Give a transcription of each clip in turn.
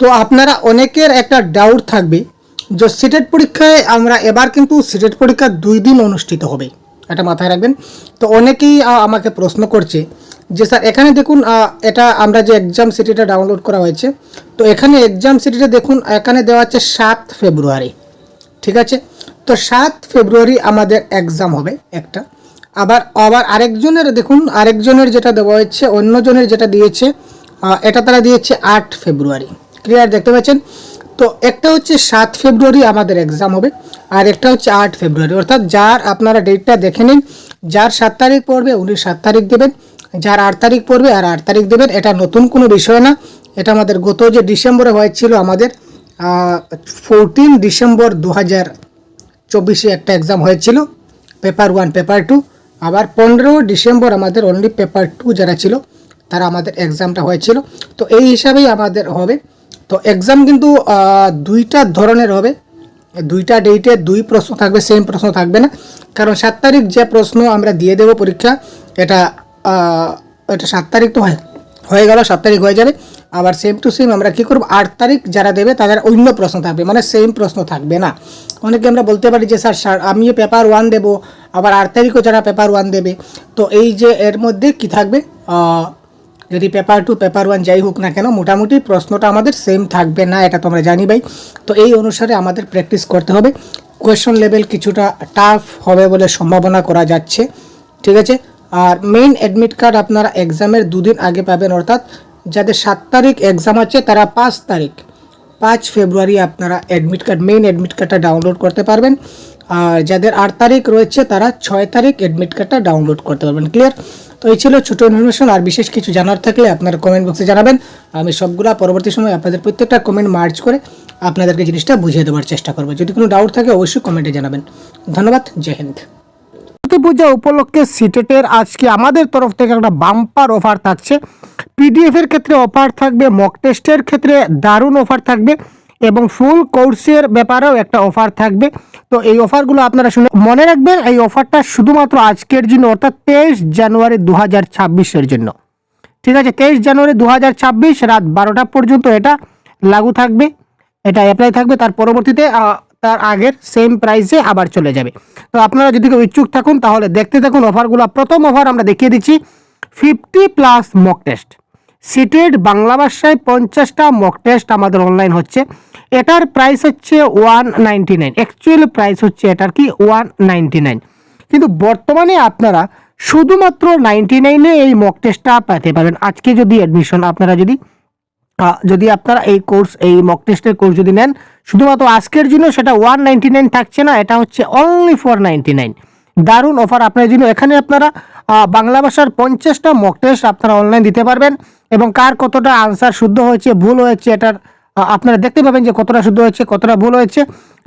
তো আপনারা অনেকের একটা ডাউট থাকবে যে সিটেট পরীক্ষায় আমরা এবার কিন্তু সিটেট পরীক্ষা 2 দিন অনুষ্ঠিত হবে, এটা মাথায় রাখবেন। তো অনেকেই আমাকে প্রশ্ন করছে যে স্যার এখানে দেখুন এটা আমরা যে এক্সাম সিটিটা ডাউনলোড করা হয়েছে, তো এখানে এক্সাম সিটিটা দেখুন এখানে দেওয়া আছে 7 ফেব্রুয়ারি, ঠিক আছে। তো 7 ফেব্রুয়ারি আমাদের এক্সাম হবে একটা। আবার আবার আরেকজনের দেখুন, আরেকজনের যেটা দেওয়া হয়েছে, অন্যজনের যেটা দিয়েছে এটা তারা দিয়েছে 8 ফেব্রুয়ারি। ক্লিয়ার দেখতে পাচ্ছেন? তো একটা হচ্ছে 7 ফেব্রুয়ারি আমাদের এক্সাম হবে, আর একটা হচ্ছে 8 ফেব্রুয়ারি। অর্থাৎ যার আপনারা ডেটটা দেখে নিন, যার 7 তারিখ পড়বে উনি 7 তারিখ দেবেন, যার 8 তারিখ পড়বে আর 8 তারিখ দেবেন। এটা নতুন কোনো বিষয় না, এটা আমাদের গত যে ডিসেম্বরে হয়েছিল আমাদের 14 ডিসেম্বর 2024 একটা এক্সাম হয়েছিল, পেপার 1 পেপার 2। আবার 15 ডিসেম্বর আমাদের অনলি পেপার 2 যারা ছিল তারা আমাদের এক্সামটা হয়েছিল। তো এই হিসাবেই আমাদের হবে। তো এক্সাম কিন্তু দুইটা ধরনের হবে, দুইটা ডেটে 2 প্রশ্ন থাকবে, সেম প্রশ্ন থাকবে না। কারণ 7 তারিখ যে প্রশ্ন আমরা দিয়ে দেবো পরীক্ষা, এটা 7 তারিখ তো হয়ে গেল, 7 তারিখ হয়ে যাবে। আবার সেম টু সেম আমরা কী করবো, 8 তারিখ যারা দেবে তাদের অন্য প্রশ্ন থাকবে, মানে সেম প্রশ্ন থাকবে না। অনেকে আমরা বলতে পারি যে স্যার আমিও পেপার 1 দেবো, আবার 8 তারিখও যারা পেপার 1 দেবে, তো এই যে এর মধ্যে কি থাকবে, যদি পেপার 2 পেপার 1 যাই হোক না কেন, মোটামুটি প্রশ্নটা আমাদের সেম থাকবে না, এটা তো আমরা জানি ভাই। তো এই অনুসারে আমাদের প্র্যাকটিস করতে হবে। কোয়েশ্চন লেভেল কিছুটা টাফ হবে বলে সম্ভাবনা করা যাচ্ছে, ঠিক আছে। আর মেইন অ্যাডমিট কার্ড আপনারা এক্সামের 2 দিন আগে পাবেন, অর্থাৎ যাদের 7 তারিখ এক্সাম আছে তারা 5 ফেব্রুয়ারি আপনারা অ্যাডমিট কার্ড, মেইন অ্যাডমিট কার্ডটা ডাউনলোড করতে পারবেন। আর যাদের 8 তারিখ রয়েছে তারা 6 তারিখ অ্যাডমিট কার্ডটা ডাউনলোড করতে পারবেন। ক্লিয়ার? তো এই ছিল ছোটো ইনফরমেশন। আর বিশেষ কিছু জানার থাকলে আপনারা কমেন্ট বক্সে জানাবেন, আমি সবগুলা পরবর্তী সময় আপনাদের প্রত্যেকটা কমেন্ট মার্চ করে আপনাদেরকে জিনিসটা বুঝিয়ে দেওয়ার চেষ্টা করবো। যদি কোনো ডাউট থাকে অবশ্যই কমেন্টে জানাবেন। ধন্যবাদ, জয় হিন্দ। সরস্বতী পূজা উপলক্ষে সিটেটের আজকে আমাদের তরফ থেকে একটা বাম্পার অফার থাকছে। পিডিএফ এর ক্ষেত্রে অফার থাকবে, মক টেস্টের ক্ষেত্রে দারুণ অফার থাকবে, এবং ফুল কোর্সের ব্যাপারেও একটা অফার থাকবে। তো এই অফারগুলো আপনারা শুনে মনে রাখবেন, এই অফারটা শুধুমাত্র আজকের জন্য, অর্থাৎ 23 জানুয়ারি 2026 জন্য, ঠিক আছে। 23 জানুয়ারি 2026 রাত 12টা পর্যন্ত এটা লাগু থাকবে, এটা অ্যাপ্লাই থাকবে। তার পরবর্তীতে তার আগের সেম প্রাইসে আবার চলে যাবে। তো আপনারা যদি কেউ ইচ্ছুক থাকুন তাহলে দেখতে থাকুন অফারগুলো। প্রথম অফার আমরা দেখিয়ে দিচ্ছি 50+ মক টেস্ট। সিটেট বাংলা ভাষায় 50টা মক টেস্ট আমাদের অনলাইন হচ্ছে। এটার প্রাইস হচ্ছে 199, অ্যাকচুয়াল প্রাইস হচ্ছে এটার কি 199, কিন্তু বর্তমানে আপনারা শুধুমাত্র 99-এ এই মক টেস্টটা পেতে পারবেন। আজকে যদি অ্যাডমিশন আপনারা যদি আপনারা এই কোর্স, এই মক টেস্টের কোর্স যদি নেন শুধুমাত্র আজকের জন্য, সেটা 199 থাকছে না, এটা হচ্ছে অনলি 499। দারুণ অফার আপনার জন্য। এখানে আপনারা বাংলা ভাষার 50টা মক টেস্ট আপনারা অনলাইন দিতে পারবেন, এবং কার কতটা আনসার শুদ্ধ হয়েছে ভুল হয়েছে এটার আপনারা দেখতে পাবেন যে কতটা শুদ্ধ হয়েছে কতটা ভুল হয়েছে।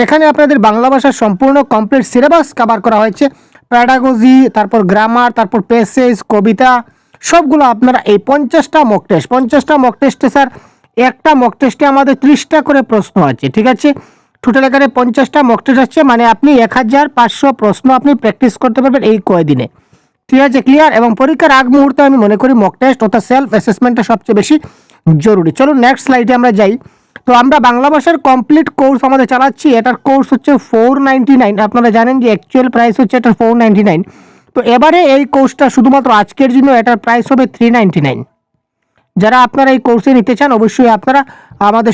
এখানে আপনাদের বাংলা ভাষার সম্পূর্ণ কমপ্লিট সিলেবাস কভার করা হয়েছে, প্যাডাগজি, তারপর গ্রামার, তারপর প্যাসেজ, কবিতা, সবগুলো আপনারা এই 50টা মক টেস্ট। 50টা মক টেস্টে স্যার একটা মক টেস্টে আমাদের 30টা করে প্রশ্ন আছে, ঠিক আছে। টোটাল এখানে 50টা মক টেস্ট আছে, মানে আপনি 1500 প্রশ্ন আপনি প্র্যাকটিস করতে পারবেন এই কয়দিনে, ঠিক আছে। ক্লিয়ার? এবং পরীক্ষার আগ মুহূর্তে আমি মনে করি মক টেস্ট অর্থাৎ সেলফ অ্যাসেসমেন্টটা সবচেয়ে বেশি জরুরি। চলুন নেক্সট স্লাইডে আমরা যাই। তো আমরা বাংলা ভাষার কমপ্লিট কোর্স আমাদের চালাচ্ছি, এটার কোর্স হচ্ছে 499। আপনারা জানেন যে অ্যাকচুয়াল প্রাইস হচ্ছে এটার 499। তো এবারে এই কোর্সটা শুধুমাত্র আজকের জন্য এটার প্রাইস হবে 399। যারা আপনারা এই কোর্সে নিতে চান অবশ্যই আপনারা আমাদের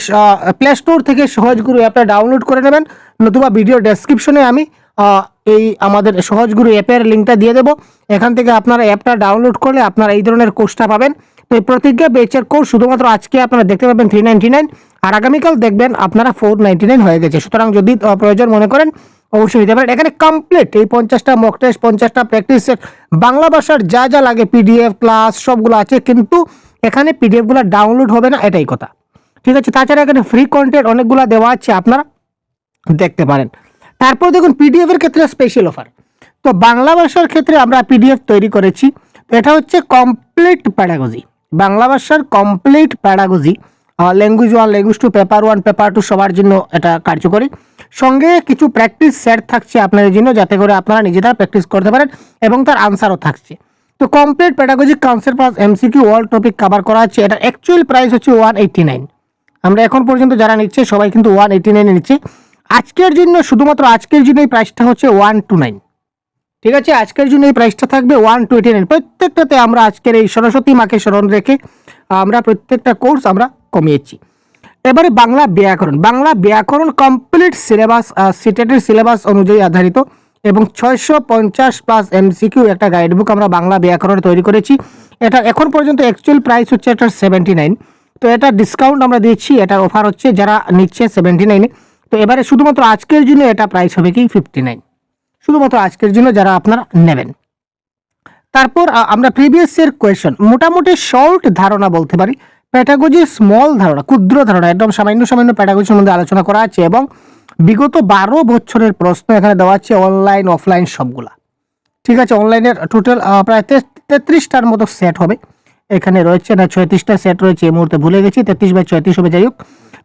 প্লে স্টোর থেকে সহজগুরু অ্যাপটা ডাউনলোড করে নেবেন, নতুবা ভিডিও ডেসক্রিপশনে আমি এই আমাদের সহজগুরু অ্যাপের লিঙ্কটা দিয়ে দেবো। এখান থেকে আপনারা অ্যাপটা ডাউনলোড করলে আপনারা এই ধরনের কোর্সটা পাবেন। তো এই প্রতিজ্ঞা ব্যাচের কোর্স শুধুমাত্র আজকে আপনারা দেখতে পাবেন 399, আর আগামীকাল দেখবেন আপনারা 499 হয়ে গেছে। সুতরাং যদি প্রয়োজন মনে করেন অবশ্যই নিতে পারেন। এখানে কমপ্লিট এই 50টা মক টেস্ট, 50টা প্র্যাকটিস সেট, বাংলা ভাষার যা যা লাগে পিডিএফ ক্লাস সবগুলো আছে, কিন্তু এখানে পিডিএফগুলো ডাউনলোড হবে না, এটাই কথা, ঠিক আছে। তাছাড়া এখানে ফ্রি কন্টেন্ট অনেকগুলো দেওয়া আছে, আপনারা দেখতে পারেন। তারপর দেখুন পিডিএফ এর ক্ষেত্রে স্পেশাল অফার। তো বাংলা ভাষার ক্ষেত্রে আমরা পিডিএফ তৈরি করেছি, এটা হচ্ছে কমপ্লিট প্যাডাগজি, বাংলা ভাষার complete pedagogy, language 1 language 2 paper 1 paper 2 সবার জন্য এটা কার্যকরী। সঙ্গে কিছু প্র্যাকটিস সেট থাকছে আপনাদের জন্য, যাতে করে আপনারা নিজেরা প্র্যাকটিস করতে পারেন, এবং তার আনসারও থাকছে। তো complete pedagogic concept plus MCQ all topic cover করা আছে। এটা অ্যাকচুয়াল প্রাইস হচ্ছে 189, আমরা এখন পর্যন্ত যারা নিচ্ছে সবাই কিন্তু 189 নিচ্ছে। আজকের জন্য শুধুমাত্র আজকের জন্য এই প্রাইসটা হচ্ছে 129। ঠিক আছে, আজকের জন্য এই প্রাইসটা থাকবে 129। প্রত্যেকটাতে আমরা আজকের এই সরস্বতী মাকে স্মরণ রেখে আমরা প্রত্যেকটা কোর্স আমরা কমিয়েছি। এবারে বাংলা ব্যাকরণ কমপ্লিট সিলেবাস, সিটেটের সিলেবাস অনুযায়ী আধারিত এবং 650+ MCQ একটা গাইড বুক আমরা বাংলা ব্যাকরণ তৈরি করেছি। এটা এখন পর্যন্ত অ্যাকচুয়াল প্রাইস হচ্ছে এটার 79। তো এটা ডিসকাউন্ট আমরা দিচ্ছি, এটার অফার হচ্ছে যারা নিচ্ছে 79। তো এবারে শুধুমাত্র আজকের জন্য এটা প্রাইস হবে কি 59, শুধুমাত্র আজকের জন্য যারা আপনারা নেবেন। তারপর আমরা প্রিভিয়াস এর কোয়েশ্চেন মোটামুটি শর্ট ধারণা বলতে পারি, প্যাটাগজি স্মল ধারণা, ক্ষুদ্র ধারণা, একদম সামান্য প্যাটাগজি সম্বন্ধে আলোচনা করা আছে এবং বিগত 12 বছরের প্রশ্ন এখানে দেওয়া আছে, অনলাইন অফলাইন সবগুলা। ঠিক আছে, অনলাইনের টোটাল প্রায় 33টার মতো সেট হবে। এখানে রয়েছে না 36টা সেট রয়েছে, এই মুহূর্তে ভুলে গেছি, 33/34 হবে, যাই হোক।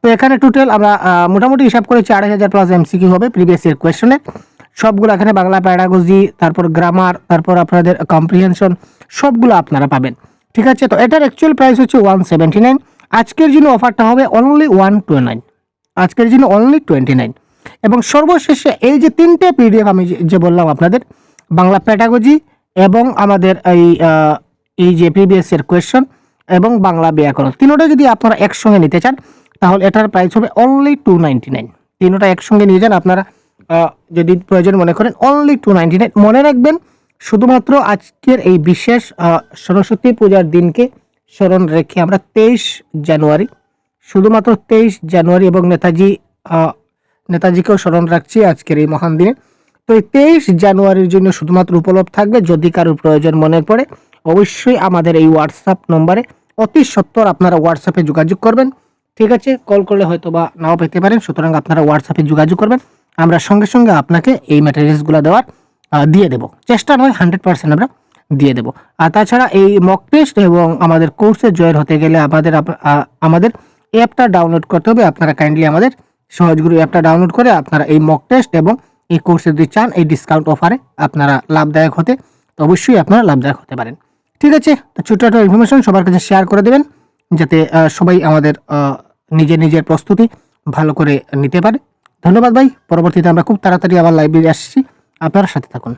তো এখানে টোটাল আমরা মোটামুটি হিসাব করেছি 2500+ MCQ হবে প্রিভিয়াস এর কোয়েশ্চনে সবগুলো। এখানে বাংলা প্যাডাগজি, তারপর গ্রামার, তারপর আপনাদের কম্প্রিহেনশন সবগুলো আপনারা পাবেন। ঠিক আছে, তো এটার অ্যাকচুয়াল প্রাইস হচ্ছে 179। আজকের জন্য অফারটা হবে অনলি 129, আজকের জন্য অনলি 29। এবং সর্বশেষে এই যে 3টে PDF আমি যে বললাম আপনাদের, বাংলা প্যাডাগজি এবং আমাদের এই যে প্রিভিয়াস এর কোয়েশ্চন এবং বাংলা ব্যাকরণ, তিনোটা যদি আপনারা একসঙ্গে নিতে চান তাহলে এটার প্রাইস হবে অনলি 299। তিনোটা একসঙ্গে নিয়ে যান আপনারা যদি প্রয়োজন মনে করেন, অনলি 299। মনে রাখবেন শুধুমাত্র আজকের এই বিশেষ সরস্বতী পূজার দিনকে স্মরণ রেখে আমরা 23 জানুয়ারি, শুধুমাত্র 23 জানুয়ারি এবং নেতাজিকেও স্মরণ রাখছি আজকের এই মহান দিনে। তো এই 23 জানুয়ারির জন্য শুধুমাত্র উপলব্ধ থাকবে। যদি কারোর প্রয়োজন মনে পড়ে অবশ্যই আমাদের এই হোয়াটসঅ্যাপ নম্বরে অতি সত্বর আপনারা হোয়াটসঅ্যাপে যোগাযোগ করবেন। ঠিক আছে, কল করলে হয়তো বা নাও পেতে পারেন, সুতরাং আপনারা হোয়াটসঅ্যাপে যোগাযোগ করবেন, আমরা সঙ্গে সঙ্গে আপনাকে এই ম্যাটেরিয়ালসগুলো দেওয়ার দিয়ে দেবো। চেষ্টা নয়, 100% আমরা দিয়ে দেবো। আর তাছাড়া এই মক টেস্ট এবং আমাদের কোর্সে জয়েন হতে গেলে আমাদের অ্যাপটা ডাউনলোড করতে হবে। আপনারা কাইন্ডলি আমাদের সহজগুরু অ্যাপটা ডাউনলোড করে আপনারা এই মক টেস্ট এবং এই কোর্সে যদি চান এই ডিসকাউন্ট অফারে আপনারা লাভদায়ক হতে, তো অবশ্যই আপনারা লাভদায়ক হতে পারেন। ঠিক আছে, তো ছোটো একটা ইনফরমেশন সবার কাছে শেয়ার করে দেবেন যাতে সবাই আমাদের নিজের প্রস্তুতি ভালো করে নিতে পারে। ধন্যবাদ ভাই, পরবর্তীতে আমরা খুব তাড়াতাড়ি আবার লাইভে আসছি, আপনারা সাথে থাকুন।